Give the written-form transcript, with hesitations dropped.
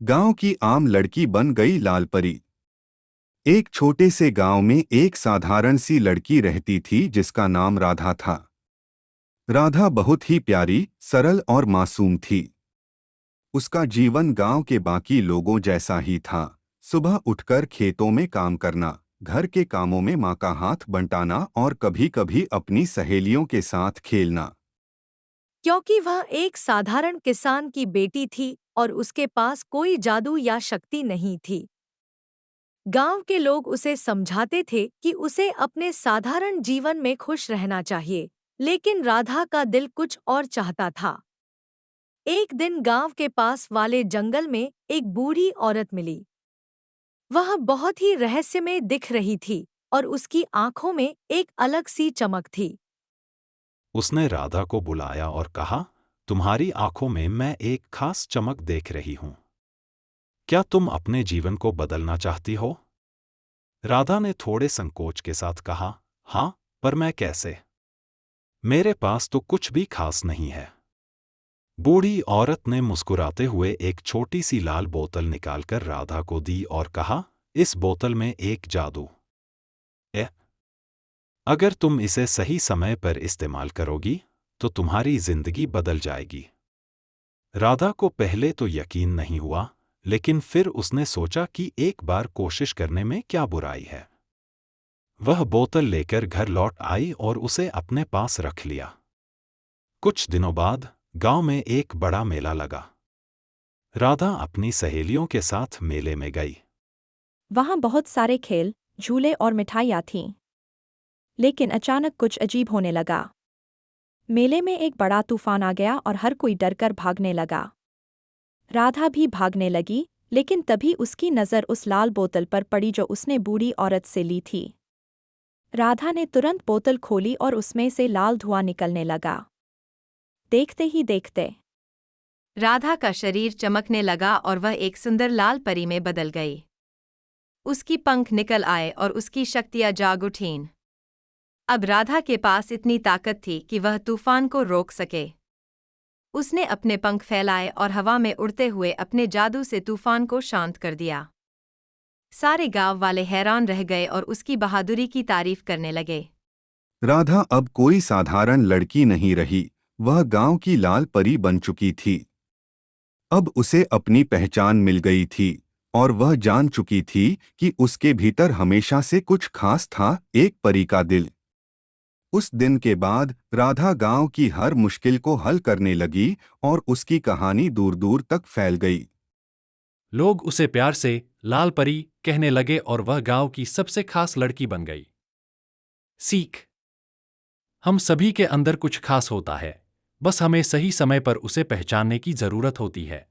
गांव की आम लड़की बन गई लाल परी। एक छोटे से गांव में एक साधारण सी लड़की रहती थी जिसका नाम राधा था। राधा बहुत ही प्यारी, सरल और मासूम थी। उसका जीवन गांव के बाकी लोगों जैसा ही था। सुबह उठकर खेतों में काम करना, घर के कामों में माँ का हाथ बंटाना और कभी-कभी अपनी सहेलियों के साथ खेलना। क्योंकि वह एक साधारण किसान की बेटी थी और उसके पास कोई जादू या शक्ति नहीं थी। गांव के लोग उसे समझाते थे कि उसे अपने साधारण जीवन में खुश रहना चाहिए, लेकिन राधा का दिल कुछ और चाहता था। एक दिन गांव के पास वाले जंगल में एक बूढ़ी औरत मिली। वह बहुत ही रहस्यमय दिख रही थी और उसकी आंखों में एक अलग सी चमक थी। उसने राधा को बुलाया और कहा, तुम्हारी आंखों में मैं एक खास चमक देख रही हूं। क्या तुम अपने जीवन को बदलना चाहती हो? राधा ने थोड़े संकोच के साथ कहा, हाँ, पर मैं कैसे? मेरे पास तो कुछ भी खास नहीं है। बूढ़ी औरत ने मुस्कुराते हुए एक छोटी सी लाल बोतल निकालकर राधा को दी और कहा, इस बोतल में एक जादू है। अगर तुम इसे सही समय पर इस्तेमाल करोगी, तो तुम्हारी जिंदगी बदल जाएगी। राधा को पहले तो यकीन नहीं हुआ, लेकिन फिर उसने सोचा कि एक बार कोशिश करने में क्या बुराई है। वह बोतल लेकर घर लौट आई और उसे अपने पास रख लिया। कुछ दिनों बाद गांव में एक बड़ा मेला लगा। राधा अपनी सहेलियों के साथ मेले में गई। वहाँ बहुत सारे खेल, झूले और मिठाइयाँ थीं। लेकिन अचानक कुछ अजीब होने लगा। मेले में एक बड़ा तूफान आ गया और हर कोई डरकर भागने लगा। राधा भी भागने लगी, लेकिन तभी उसकी नज़र उस लाल बोतल पर पड़ी जो उसने बूढ़ी औरत से ली थी। राधा ने तुरंत बोतल खोली और उसमें से लाल धुआं निकलने लगा। देखते ही देखते राधा का शरीर चमकने लगा और वह एक सुंदर लाल परी में बदल गई। उसकी पंख निकल आए और उसकी शक्तियाँ जाग उठीं। अब राधा के पास इतनी ताकत थी कि वह तूफान को रोक सके। उसने अपने पंख फैलाए और हवा में उड़ते हुए अपने जादू से तूफान को शांत कर दिया। सारे गांव वाले हैरान रह गए और उसकी बहादुरी की तारीफ करने लगे। राधा अब कोई साधारण लड़की नहीं रही, वह गांव की लाल परी बन चुकी थी। अब उसे अपनी पहचान मिल गई थी और वह जान चुकी थी कि उसके भीतर हमेशा से कुछ खास था, एक परी का दिल। उस दिन के बाद राधा गांव की हर मुश्किल को हल करने लगी और उसकी कहानी दूर दूर तक फैल गई। लोग उसे प्यार से लाल परी कहने लगे और वह गांव की सबसे खास लड़की बन गई। सीख: हम सभी के अंदर कुछ खास होता है, बस हमें सही समय पर उसे पहचानने की जरूरत होती है।